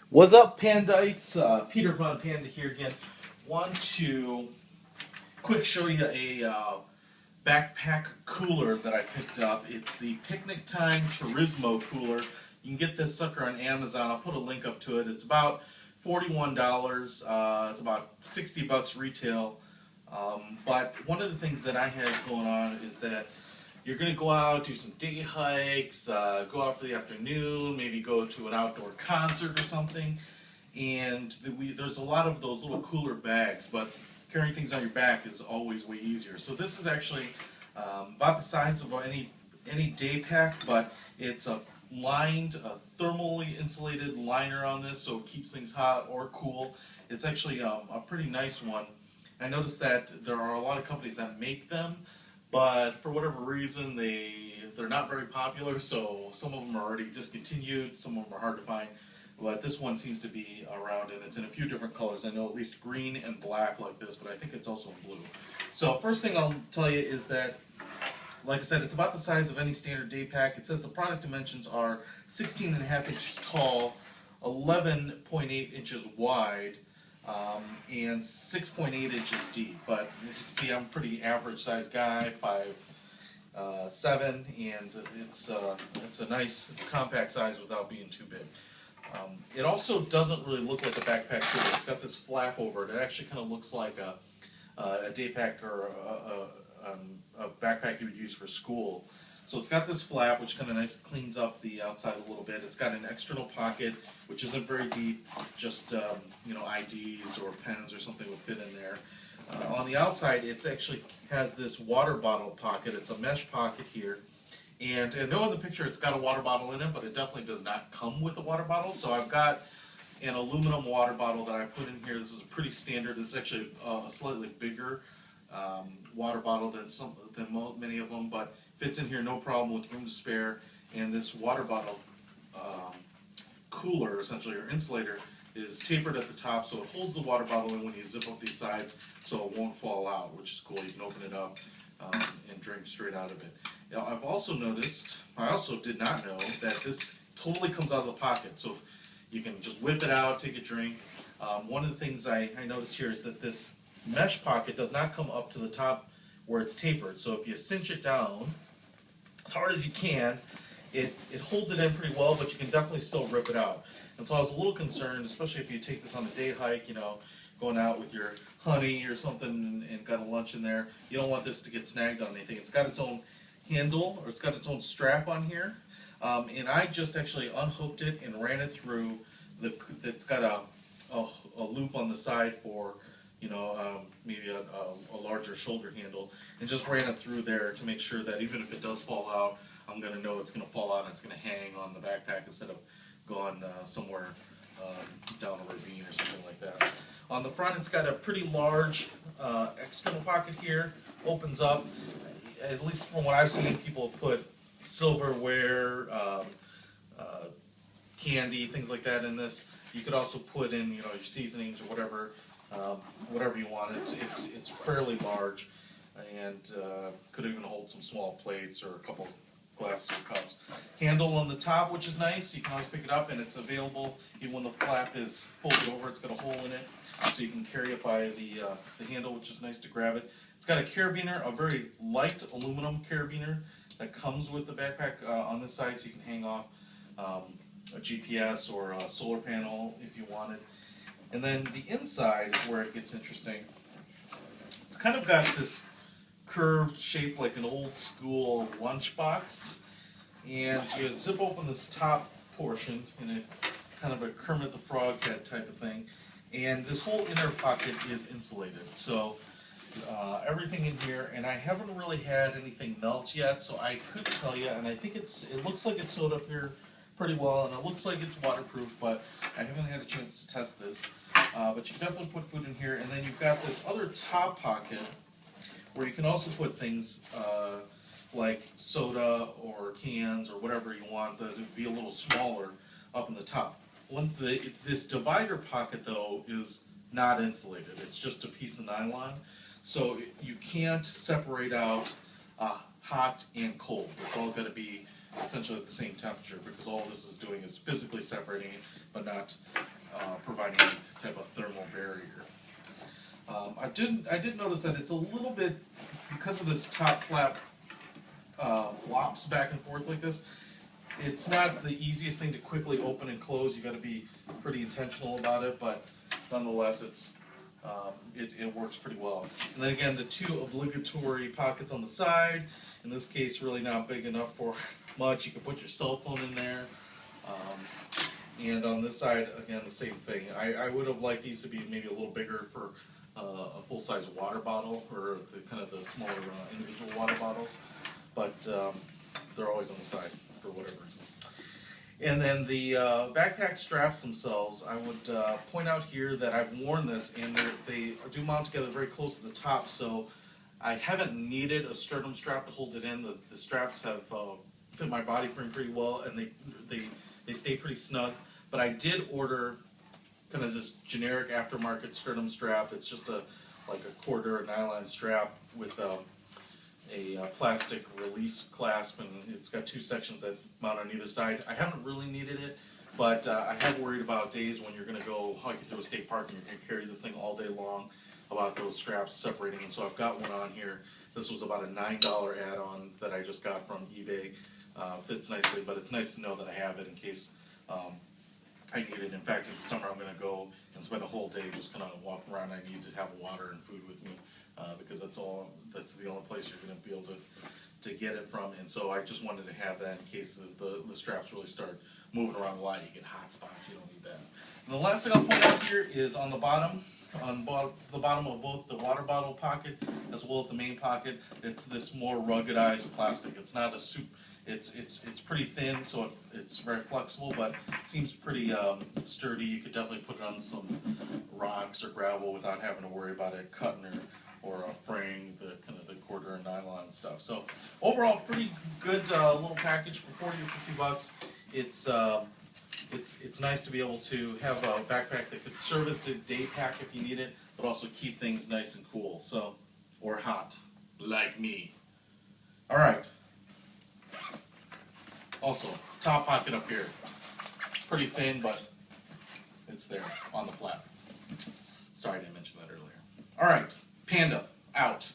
What's up, Pandites? Peter von Panda here again. Want to quick show you a backpack cooler that I picked up. It's the Picnic Time Turismo cooler. You can get this sucker on Amazon. I'll put a link up to it. It's about $41. It's about 60 bucks retail. But one of the things that I had going on is that you're going to go out, do some day hikes, go out for the afternoon, maybe go to an outdoor concert or something. And there's a lot of those little cooler bags, but carrying things on your back is always way easier. So this is actually about the size of any day pack, but it's a lined, thermally insulated liner on this, so it keeps things hot or cool. It's actually a pretty nice one. I noticed that there are a lot of companies that make them, but for whatever reason they're not very popular, so some of them are already discontinued, some of them are hard to find, but this one seems to be around, and it's in a few different colors. I know at least green and black like this, but I think it's also in blue. So first thing I'll tell you is that, like I said, it's about the size of any standard day pack. It says the product dimensions are 16.5 inches tall, 11.8 inches wide, and 6.8 inches deep. But as you can see, I'm a pretty average sized guy, 5'7", and it's a nice compact size without being too big. It also doesn't really look like a backpack cooler. It's got this flap over it. It actually kind of looks like a day pack or a backpack you would use for school. So it's got this flap, which kind of nice cleans up the outside a little bit. It's got an external pocket, which isn't very deep, just IDs or pens or something would fit in there. On the outside, it actually has this water bottle pocket. It's a mesh pocket here. And I know in the picture it's got a water bottle in it, but it definitely does not come with a water bottle. So I've got an aluminum water bottle that I put in here. This is pretty standard. This is actually a slightly bigger water bottle than many of them, but fits in here no problem with room to spare. And this water bottle cooler, essentially, or insulator, is tapered at the top, so it holds the water bottle in when you zip up these sides, so it won't fall out, which is cool. You can open it up and drink straight out of it. Now, I also did not know that this totally comes out of the pocket, so you can just whip it out, take a drink. One of the things I noticed here is that this mesh pocket does not come up to the top where it's tapered, so if you cinch it down as hard as you can, it holds it in pretty well, but you can definitely still rip it out. And so I was a little concerned, especially if you take this on a day hike, going out with your honey or something and got a lunch in there. You don't want this to get snagged on anything. It's got its own handle, or it's got its own strap on here. And I just actually unhooked it and ran it through it's got a loop on the side for, maybe a larger shoulder handle, and just ran it through there to make sure that even if it does fall out, I'm going to know it's going to fall out and it's going to hang on the backpack instead of going somewhere down a ravine or something like that. On the front, it's got a pretty large external pocket here. Opens up. At least from what I've seen, people put silverware, candy, things like that in this. You could also put in, your seasonings or whatever you want. It's fairly large, and could even hold some small plates or a couple glasses or cups. Handle on the top, which is nice. You can always pick it up, and it's available even when the flap is folded over. It's got a hole in it, so you can carry it by the handle, which is nice to grab it. It's got a carabiner, a very light aluminum carabiner that comes with the backpack on this side, so you can hang off a GPS or a solar panel if you wanted. And then the inside is where it gets interesting. It's kind of got this curved shape like an old school lunchbox, and you zip open this top portion in a kind of a Kermit the Frog head type of thing, and this whole inner pocket is insulated, so everything in here, and I haven't really had anything melt yet, so I could tell you, and I think it looks like it's sewed up here pretty well, and it looks like it's waterproof, but I haven't had a chance to test this. But you can definitely put food in here, and then you've got this other top pocket where you can also put things like soda or cans or whatever you want to be a little smaller up in the top. This divider pocket, though, is not insulated. It's just a piece of nylon, so you can't separate out hot and cold. It's all going to be essentially at the same temperature, because all this is doing is physically separating it, but not providing any type of thermal barrier. I did notice that it's a little bit, because of this top flap flops back and forth like this, it's not the easiest thing to quickly open and close. You got to be pretty intentional about it, but nonetheless, it works pretty well. And then again, the two obligatory pockets on the side. In this case, really not big enough for much. You can put your cell phone in there. And on this side, again, the same thing. I would have liked these to be maybe a little bigger for a full-size water bottle, or the kind of the smaller individual water bottles, but they're always on the side for whatever reason. And then the backpack straps themselves, I would point out here that I've worn this, and they do mount together very close to the top, so I haven't needed a sternum strap to hold it in. The straps have fit my body frame pretty well, and they stay pretty snug. But I did order kind of this generic aftermarket sternum strap. It's just like a quarter nylon strap with a plastic release clasp, and it's got two sections that mount on either side. I haven't really needed it, but I have worried about days when you're going to go hiking through a state park and you're going to carry this thing all day long, about those straps separating. And so I've got one on here. This was about a $9 add-on that I just got from eBay. Fits nicely, but it's nice to know that I have it in case I need it. In fact, in the summer I'm going to go and spend a whole day just kind of walking around. I need to have water and food with me because that's the only place you're going to be able to get it from. And so I just wanted to have that in case the straps really start moving around a lot. You get hot spots. You don't need that. And the last thing I'll point out here is on the bottom. The bottom of both the water bottle pocket as well as the main pocket, it's this more ruggedized plastic. It's not a soup. It's pretty thin, so it's very flexible, but it seems pretty sturdy. You could definitely put it on some rocks or gravel without having to worry about it cutting or fraying the kind of the quarter and nylon stuff. So overall, pretty good little package for 40 or 50 bucks. It's nice to be able to have a backpack that could serve as a day pack if you need it, but also keep things nice and cool, so, or hot, like me. All right. Also, top pocket up here. Pretty thin, but it's there on the flap. Sorry I didn't mention that earlier. All right, Panda, out.